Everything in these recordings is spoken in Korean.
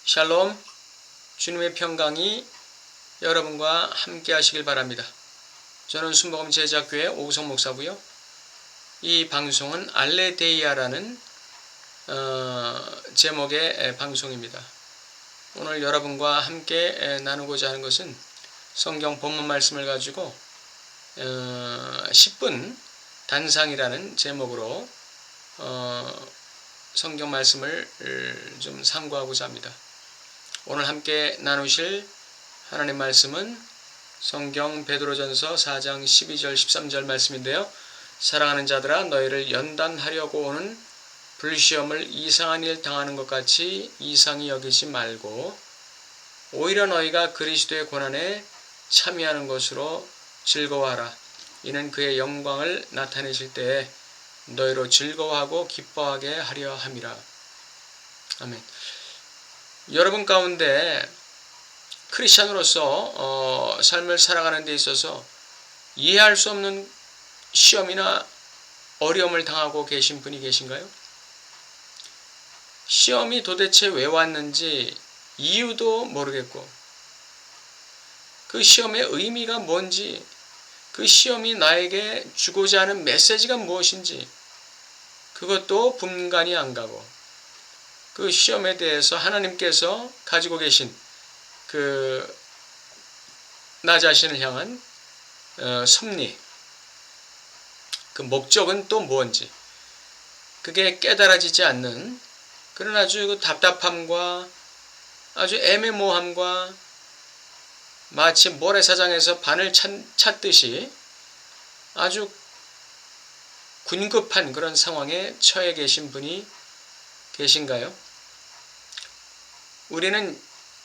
샬롬, 주님의 평강이 여러분과 함께 하시길 바랍니다. 저는 순복음 제자교회 오우성 목사고요. 이 방송은 알레데이아라는 제목의 방송입니다. 오늘 여러분과 함께 나누고자 하는 것은 성경 본문 말씀을 가지고 10분 단상이라는 제목으로 성경 말씀을 좀 상고하고자 합니다. 오늘 함께 나누실 하나님 말씀은 성경 베드로전서 4장 12절 13절 말씀인데요. 사랑하는 자들아, 너희를 연단하려고 오는 불시험을 이상한 일 당하는 것 같이 이상히 여기지 말고 오히려 너희가 그리스도의 고난에 참여하는 것으로 즐거워하라. 이는 그의 영광을 나타내실 때에 너희로 즐거워하고 기뻐하게 하려 함이라. 아멘. 여러분 가운데 크리스찬으로서 삶을 살아가는 데 있어서 이해할 수 없는 시험이나 어려움을 당하고 계신 분이 계신가요? 시험이 도대체 왜 왔는지 이유도 모르겠고, 그 시험의 의미가 뭔지, 그 시험이 나에게 주고자 하는 메시지가 무엇인지 그것도 분간이 안 가고, 그 시험에 대해서 하나님께서 가지고 계신 나 자신을 향한 섭리, 그 목적은 또 뭔지 그게 깨달아지지 않는 그런 아주 답답함과 아주 애매모호함과 마치 모래사장에서 바늘 찾듯이 아주 군급한 그런 상황에 처해 계신 분이 계신가요? 우리는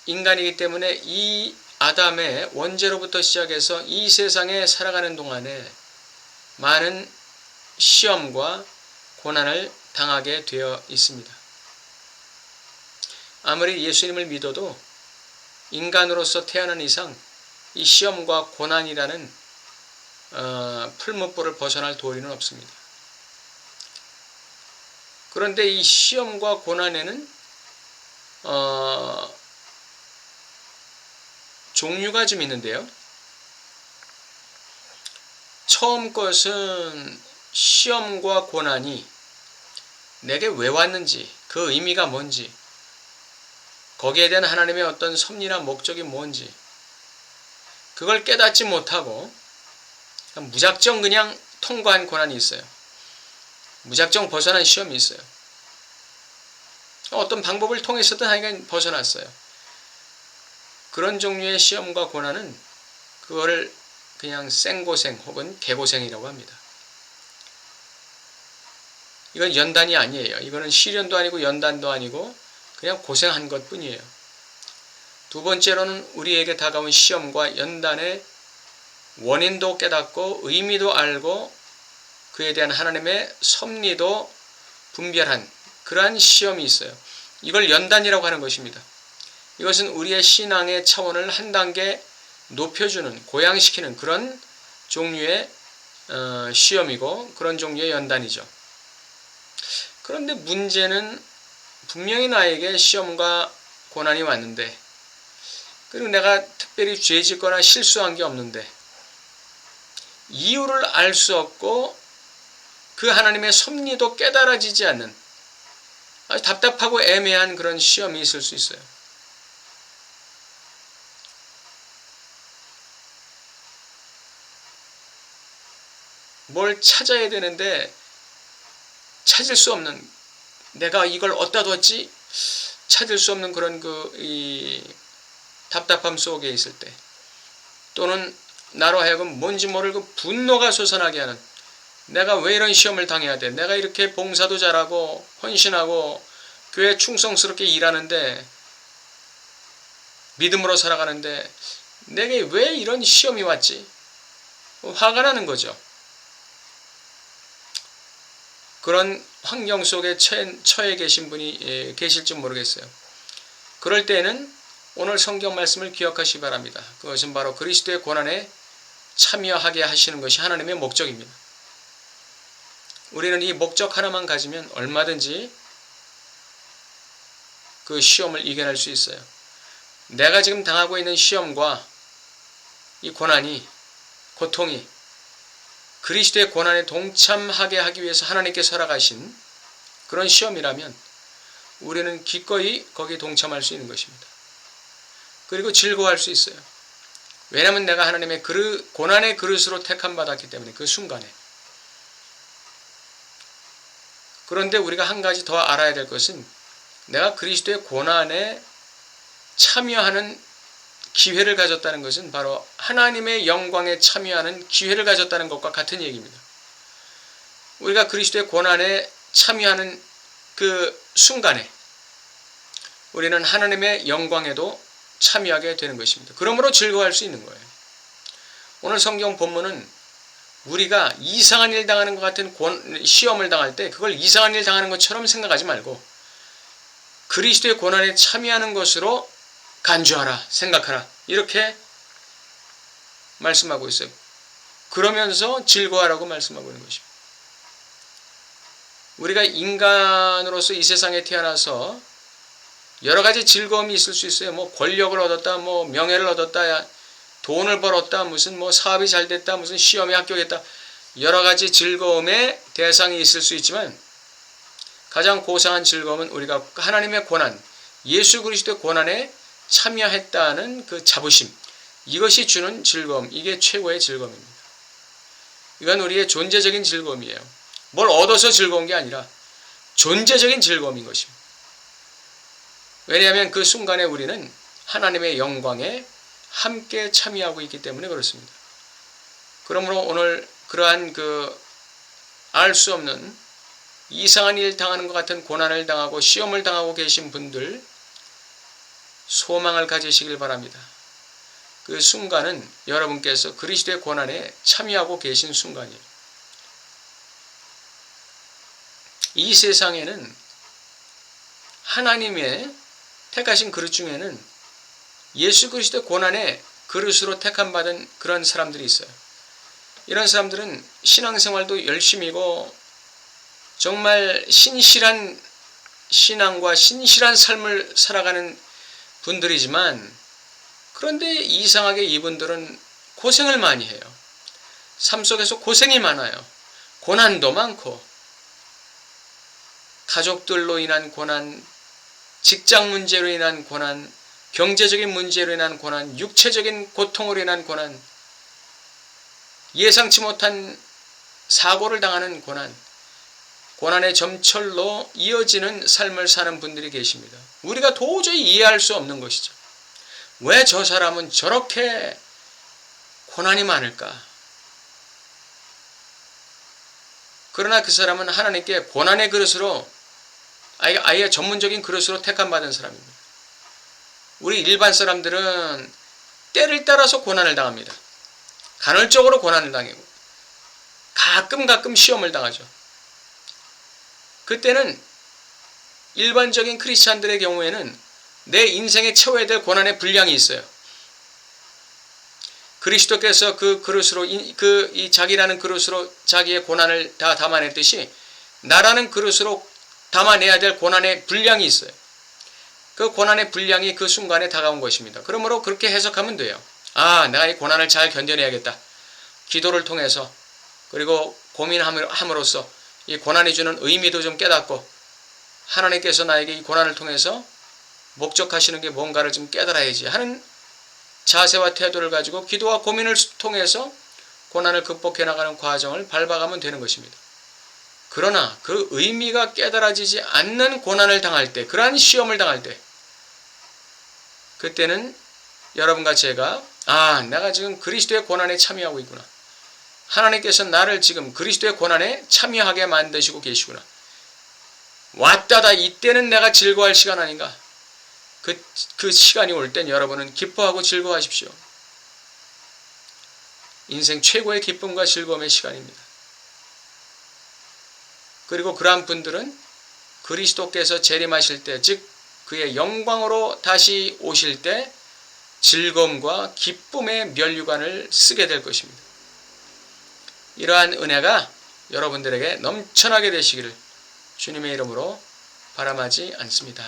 인간이기 때문에 이 아담의 원죄로부터 시작해서 이 세상에 살아가는 동안에 많은 시험과 고난을 당하게 되어 있습니다. 아무리 예수님을 믿어도 인간으로서 태어난 이상 이 시험과 고난이라는 풀무불을 벗어날 도리는 없습니다. 그런데 이 시험과 고난에는 종류가 좀 있는데요. 처음 것은 시험과 고난이 내게 왜 왔는지, 그 의미가 뭔지, 거기에 대한 하나님의 어떤 섭리나 목적이 뭔지 그걸 깨닫지 못하고 무작정 그냥 통과한 고난이 있어요. 무작정 벗어난 시험이 있어요. 어떤 방법을 통해서든 하여간 벗어났어요. 그런 종류의 시험과 고난은 그거를 그냥 생고생 혹은 개고생이라고 합니다. 이건 연단이 아니에요. 이거는 시련도 아니고 연단도 아니고 그냥 고생한 것 뿐이에요. 두 번째로는 우리에게 다가온 시험과 연단의 원인도 깨닫고 의미도 알고 그에 대한 하나님의 섭리도 분별한 그러한 시험이 있어요. 이걸 연단이라고 하는 것입니다. 이것은 우리의 신앙의 차원을 한 단계 높여주는, 고양시키는 그런 종류의 시험이고 그런 종류의 연단이죠. 그런데 문제는 분명히 나에게 시험과 고난이 왔는데, 그리고 내가 특별히 죄 짓거나 실수한 게 없는데 이유를 알 수 없고 그 하나님의 섭리도 깨달아지지 않는 아주 답답하고 애매한 그런 시험이 있을 수 있어요. 뭘 찾아야 되는데 찾을 수 없는, 내가 이걸 어디다 뒀지? 찾을 수 없는 그런 이 답답함 속에 있을 때, 또는 나로 하여금 뭔지 모르고 분노가 솟아나게 하는, 내가 왜 이런 시험을 당해야 돼? 내가 이렇게 봉사도 잘하고 헌신하고 교회 충성스럽게 일하는데 믿음으로 살아가는데 내게 왜 이런 시험이 왔지? 화가 나는 거죠. 그런 환경 속에 처해 계신 분이 계실지 모르겠어요. 그럴 때에는 오늘 성경 말씀을 기억하시기 바랍니다. 그것은 바로 그리스도의 고난에 참여하게 하시는 것이 하나님의 목적입니다. 우리는 이 목적 하나만 가지면 얼마든지 그 시험을 이겨낼 수 있어요. 내가 지금 당하고 있는 시험과 이 고난이, 고통이 그리스도의 고난에 동참하게 하기 위해서 하나님께서 허락하신 그런 시험이라면 우리는 기꺼이 거기에 동참할 수 있는 것입니다. 그리고 즐거워할 수 있어요. 왜냐하면 내가 하나님의 고난의 그릇으로 택함 받았기 때문에 그 순간에. 그런데 우리가 한 가지 더 알아야 될 것은 내가 그리스도의 고난에 참여하는 기회를 가졌다는 것은 바로 하나님의 영광에 참여하는 기회를 가졌다는 것과 같은 얘기입니다. 우리가 그리스도의 고난에 참여하는 그 순간에 우리는 하나님의 영광에도 참여하게 되는 것입니다. 그러므로 즐거워할 수 있는 거예요. 오늘 성경 본문은 우리가 이상한 일 당하는 것 같은 시험을 당할 때 그걸 이상한 일 당하는 것처럼 생각하지 말고 그리스도의 고난에 참여하는 것으로 간주하라, 생각하라, 이렇게 말씀하고 있어요. 그러면서 즐거워하라고 말씀하고 있는 것입니다. 우리가 인간으로서 이 세상에 태어나서 여러 가지 즐거움이 있을 수 있어요. 뭐 권력을 얻었다, 뭐 명예를 얻었다, 돈을 벌었다, 무슨 뭐 사업이 잘 됐다, 무슨 시험에 합격했다, 여러 가지 즐거움의 대상이 있을 수 있지만 가장 고상한 즐거움은 우리가 하나님의 고난, 예수 그리스도의 고난에 참여했다는 그 자부심, 이것이 주는 즐거움, 이게 최고의 즐거움입니다. 이건 우리의 존재적인 즐거움이에요. 뭘 얻어서 즐거운 게 아니라 존재적인 즐거움인 것입니다. 왜냐하면 그 순간에 우리는 하나님의 영광에 함께 참여하고 있기 때문에 그렇습니다. 그러므로 오늘 그러한 알 수 없는 이상한 일 당하는 것 같은 고난을 당하고 시험을 당하고 계신 분들 소망을 가지시길 바랍니다. 그 순간은 여러분께서 그리스도의 고난에 참여하고 계신 순간이에요. 이 세상에는 하나님의 택하신 그릇 중에는 예수 그리스도의 고난의 그릇으로 택함받은 그런 사람들이 있어요. 이런 사람들은 신앙생활도 열심히고 정말 신실한 신앙과 신실한 삶을 살아가는 분들이지만 그런데 이상하게 이분들은 고생을 많이 해요. 삶 속에서 고생이 많아요. 고난도 많고 가족들로 인한 고난, 직장 문제로 인한 고난, 경제적인 문제로 인한 고난, 육체적인 고통으로 인한 고난, 예상치 못한 사고를 당하는 고난, 고난의 점철로 이어지는 삶을 사는 분들이 계십니다. 우리가 도저히 이해할 수 없는 것이죠. 왜 저 사람은 저렇게 고난이 많을까? 그러나 그 사람은 하나님께 고난의 그릇으로 아예 전문적인 그릇으로 택함받은 사람입니다. 우리 일반 사람들은 때를 따라서 고난을 당합니다. 간헐적으로 고난을 당하고 가끔 시험을 당하죠. 그때는 일반적인 크리스찬들의 경우에는 내 인생에 채워야 될 고난의 분량이 있어요. 그리스도께서 그 그릇으로 이 자기라는 그릇으로 자기의 고난을 다 담아냈듯이 나라는 그릇으로 담아내야 될 고난의 분량이 있어요. 그 고난의 분량이 그 순간에 다가온 것입니다. 그러므로 그렇게 해석하면 돼요. 아, 내가 이 고난을 잘 견뎌내야겠다. 기도를 통해서 그리고 고민함으로써 이 고난이 주는 의미도 좀 깨닫고 하나님께서 나에게 이 고난을 통해서 목적하시는 게 뭔가를 좀 깨달아야지 하는 자세와 태도를 가지고 기도와 고민을 통해서 고난을 극복해 나가는 과정을 밟아가면 되는 것입니다. 그러나 그 의미가 깨달아지지 않는 고난을 당할 때, 그러한 시험을 당할 때, 그때는 여러분과 제가 내가 지금 그리스도의 고난에 참여하고 있구나. 하나님께서 나를 지금 그리스도의 고난에 참여하게 만드시고 계시구나. 왔다다 이때는 내가 즐거워할 시간 아닌가. 그 시간이 올 땐 여러분은 기뻐하고 즐거워하십시오. 인생 최고의 기쁨과 즐거움의 시간입니다. 그리고 그러한 분들은 그리스도께서 재림하실 때, 즉 그의 영광으로 다시 오실 때 즐거움과 기쁨의 면류관을 쓰게 될 것입니다. 이러한 은혜가 여러분들에게 넘쳐나게 되시기를 주님의 이름으로 바람하지 않습니다.